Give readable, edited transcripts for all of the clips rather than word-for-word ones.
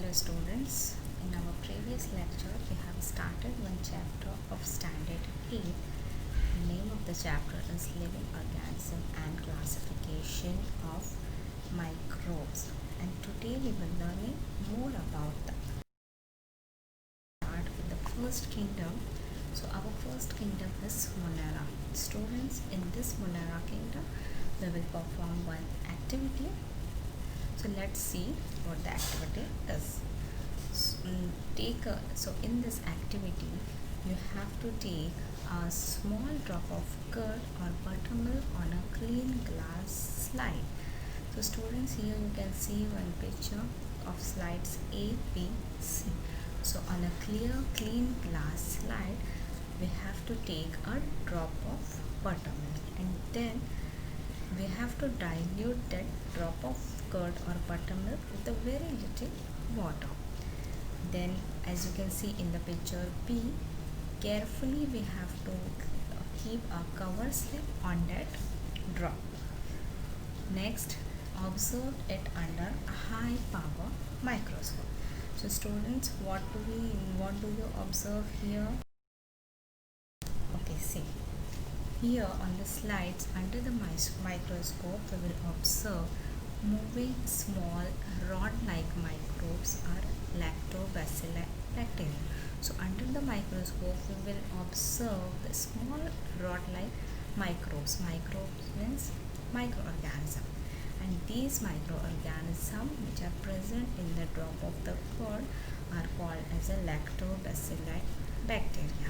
Dear students, in our previous lecture we have started one chapter of Standard 8. The name of the chapter is Living Organism and Classification of Microbes, and today we will learn more about the start with the first kingdom. So our first kingdom is Monera. Students, in this Monera kingdom we will perform one activity. So let's see what the activity is. So in this activity you have to take a small drop of curd or buttermilk on a clean glass slide. So students, here you can see one picture of slides A, B, C. So on a clean glass slide we have to take a drop of buttermilk, and then we have to dilute that drop of curd or buttermilk with a very little water. Then, as you can see in the picture B, carefully we have to keep a cover slip on that drop. Next, observe it under a high power microscope. So students, what do you observe here? Okay, see. Here on the slides under the microscope we will observe moving small rod-like microbes are lactobacilli bacteria. So under the microscope we will observe the small rod-like microbes. Microbes means microorganism, and these microorganisms which are present in the drop of the curd are called as a lactobacilli bacteria.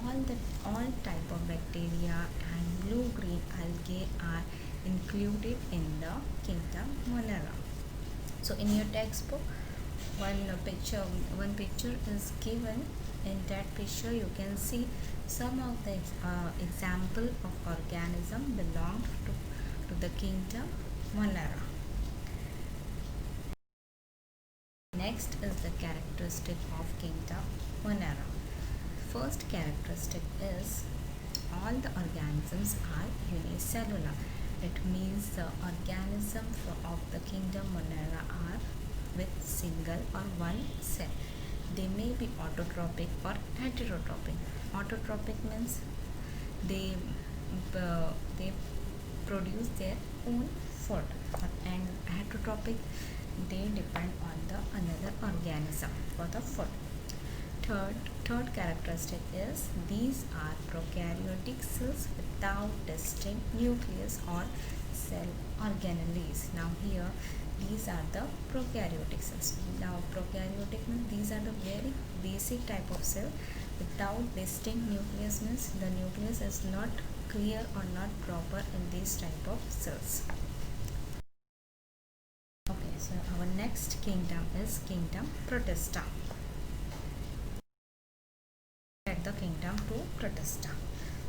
And all type of bacteria and blue-green algae are included in the kingdom Monera. So in your textbook, one picture is given. In that picture you can see some of the example of organism belong to the kingdom Monera. Next is the characteristic of kingdom Monera. First characteristic is all the organisms are unicellular. It means the organisms of the kingdom Monera are with single or one cell. They may be autotrophic or heterotrophic. Autotrophic means they produce their own food, and heterotrophic, they depend on the another organism for the food. Third characteristic is these are prokaryotic cells without distinct nucleus or cell organelles. Now here these are the prokaryotic cells. Now prokaryotic means these are the very basic type of cell without distinct nucleus, means the nucleus is not clear or not proper in these type of cells. Okay, so our next kingdom is kingdom Protista. The kingdom to Protista.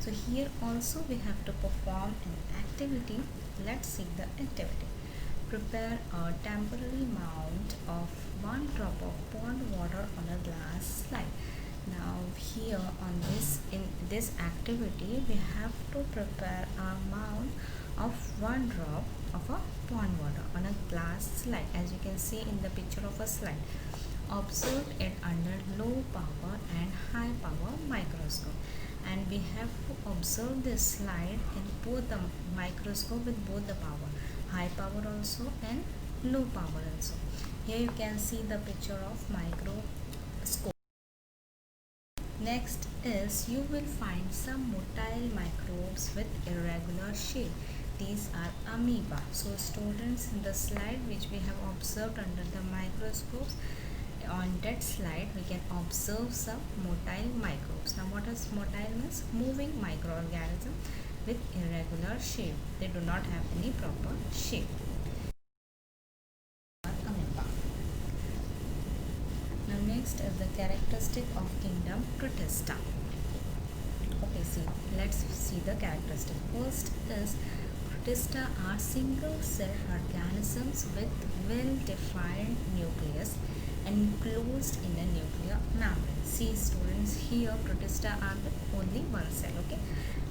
So here also we have to perform an activity. Let's see the activity. Prepare a temporary mound of 1 drop of pond water on a glass slide. Now here in this activity we have to prepare a mound of 1 drop of a pond water on a glass slide, as you can see in the picture of a slide. Observe it under low power and high power microscope, and we have to observe this slide in both the microscope with both the power, high power also and low power also. Here you can see the picture of microscope. Next is you will find some motile microbes with irregular shape. These are amoeba. So students, in the slide which we have observed under the microscopes, on that slide we can observe some motile microbes. Now what is motile means? Moving microorganism with irregular shape. They do not have any proper shape. Amoeba. Now next is the characteristic of kingdom Protista. Okay, let's see the characteristic. First is Protista are single cell organisms with well-defined nucleus enclosed in a nuclear membrane. See students, here Protista are with only one cell, okay,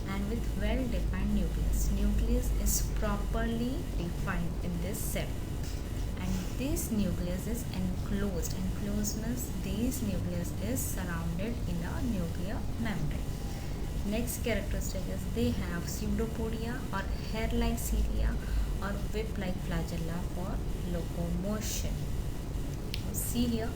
and with well-defined nucleus. Nucleus is properly defined in this cell, and This nucleus is enclosed. Enclosed means this nucleus is surrounded in a nuclear membrane. Next characteristic is they have pseudopodia or hair-like cilia or whip-like flagella for locomotion. See here,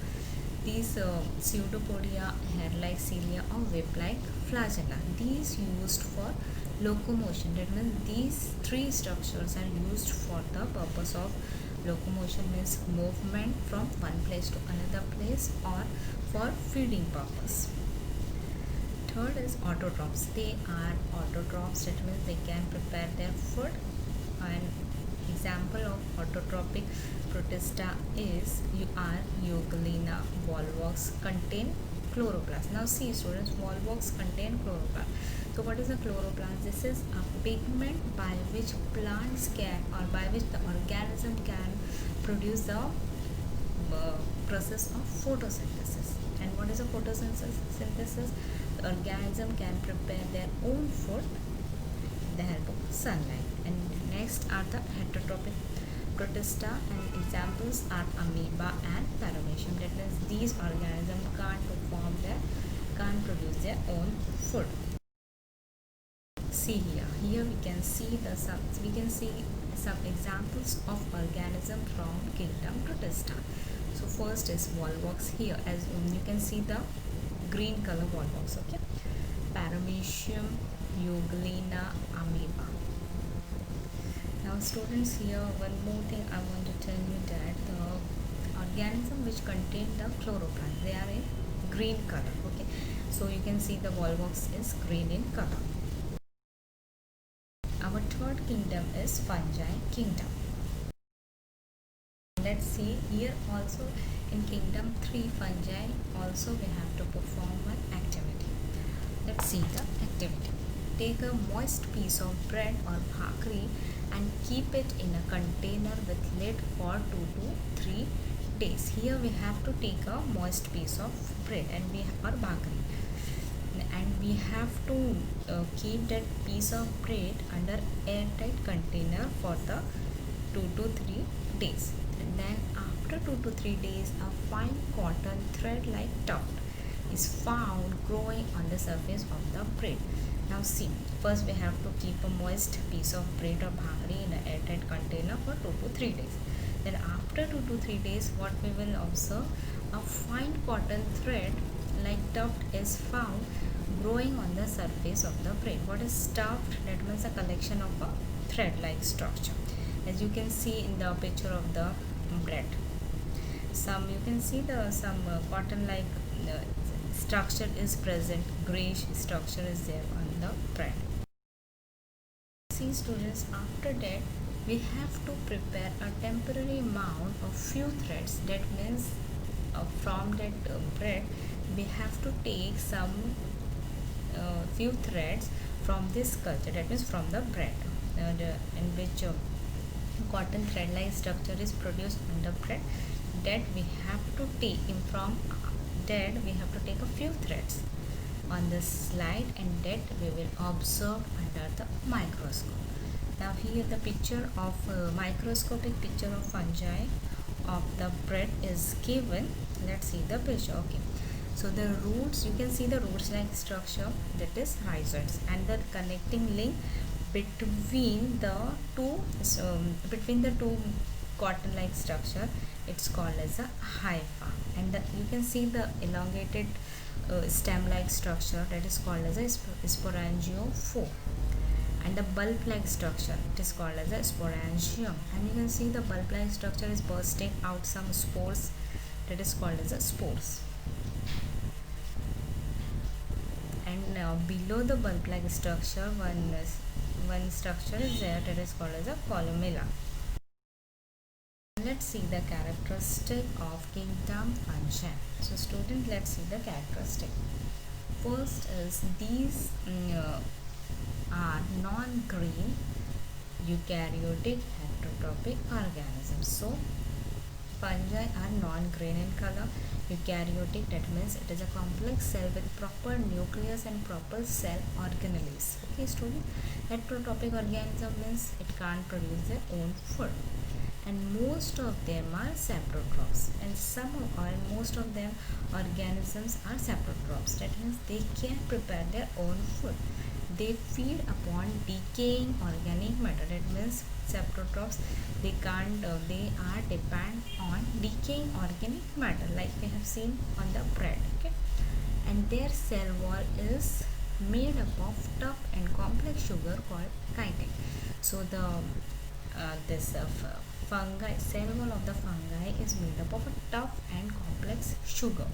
these pseudopodia, hair-like cilia or whip-like flagella, these used for locomotion. That means these three structures are used for the purpose of locomotion, means movement from one place to another place or for feeding purpose. Third is autotrophs. They are autotrophs. That means they can prepare their food. An example of autotrophic protista is Euglena volvox contain chloroplast. Now see students, volvox contain chloroplast. So what is a chloroplast? This is a pigment by which plants can, or by which the organism can produce the process of photosynthesis. And what is a photosynthesis? The organism can prepare their own food with the help of sunlight. And next are the heterotrophic protista, and examples are amoeba and paramecium. That means these organisms can't produce their own food. See here we can see some examples of organism from kingdom protista. So first is volvox. Here as you can see the green color volvox, okay. Paramecium, Euglena, amoeba. Now students, here one more thing I want to tell you, that the organism which contain the chloroplast, they are in green color, okay. So you can see the volvox is green in color. Our third kingdom is fungi kingdom. Let's see here also in kingdom 3 fungi also we have to perform one activity. Let's see the activity. Take a moist piece of bread or bhakri and keep it in a container with lid for 2 to 3 days. Here we have to take a moist piece of bread and or bhakri, and we have to keep that piece of bread under airtight container for the 2 to 3 days. And then after 2 to 3 days, a fine cotton thread like tuft is found growing on the surface of the bread. Now see, first we have to keep a moist piece of bread or bhakri in an airtight container for 2 to 3 days. Then after 2 to 3 days, what we will observe, a fine cotton thread like tuft is found growing on the surface of the bread. What is tuft? That means a collection of a thread like structure, as you can see in the picture of the bread. You can see some cotton like structure is present, grayish structure is there on the bread. See students, after that we have to prepare a temporary mound of few threads. That means from that bread we have to take some few threads from this culture, that means from the bread in which cotton thread like structure is produced on the bread, that we have to take from that we have to take a few threads on the slide, and that we will observe under the microscope. Now here the picture of microscopic picture of fungi of the bread is given. Let's see the picture. Okay, so the roots, you can see the roots like structure, that is rhizoids, and the connecting link between the two cotton like structure, it's called as a hypha. And you can see the elongated stem like structure, that is called as a sporangiophore, and the bulb like structure, it is called as a sporangium. And you can see the bulb like structure is bursting out some spores, that is called as a spores. And now below the bulb like structure, one structure is there, that is called as a columella. Let's see the characteristic of kingdom fungi. So student, let's see the characteristic. First is these are non-green eukaryotic heterotrophic organisms. So fungi are non-green in color. Eukaryotic, that means it is a complex cell with proper nucleus and proper cell organelles. Okay student, heterotrophic organism means it can't produce their own food. and most of them are saprotrophs, and some or most of them organisms are saprotrophs. That means they can prepare their own food. They feed upon decaying organic matter. That means saprotrophs, they can't they are depend on decaying organic matter, like we have seen on the bread. Okay, and their cell wall is made up of tough and complex sugar called chitin. So the this fungi, cell wall of the fungi is made up of a tough and complex sugar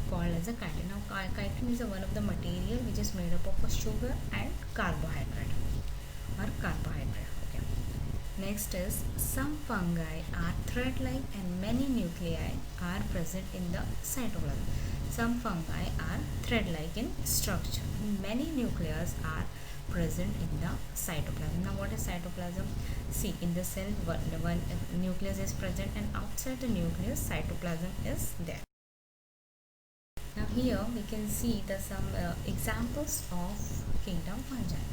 called as a chitin. Now chitin is one of the material which is made up of a sugar and carbohydrate or carbohydrate. Okay. Next is some fungi are thread-like and many nuclei are present in the cytoplasm. Some fungi are thread-like in structure. Many nuclei are present in the cytoplasm. Now what is cytoplasm? See, in the cell one nucleus is present, and outside the nucleus cytoplasm is there. Now here we can see the some examples of kingdom fungi.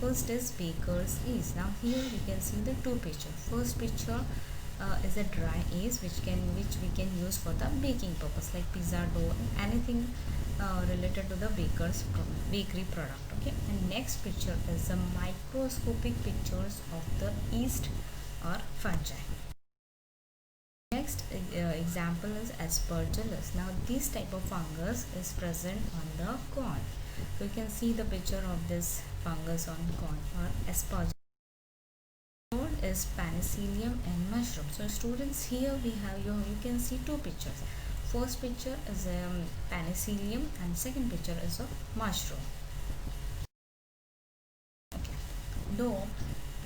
First is Baker's yeast. Now here we can see the two pictures. First picture is a dry yeast which we can use for the baking purpose, like pizza dough and anything related to the bakery product. Okay, and next picture is the microscopic pictures of the yeast or fungi. Next example is Aspergillus. Now this type of fungus is present on the corn. So you can see the picture of this fungus on corn or Aspergillus. Third is Penicillium and mushroom. So students, here we have you can see two pictures. First picture is Penicillium and second picture is a mushroom. Okay. Though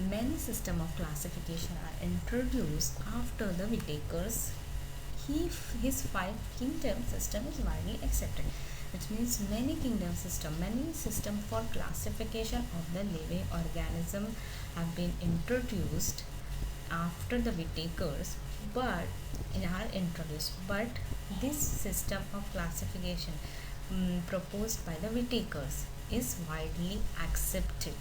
many systems of classification are introduced after the Whitaker's, his five kingdom system is widely accepted. Which means many system for classification of the living organism have been introduced after the Whitakers, but this system of classification proposed by the Whitakers is widely accepted.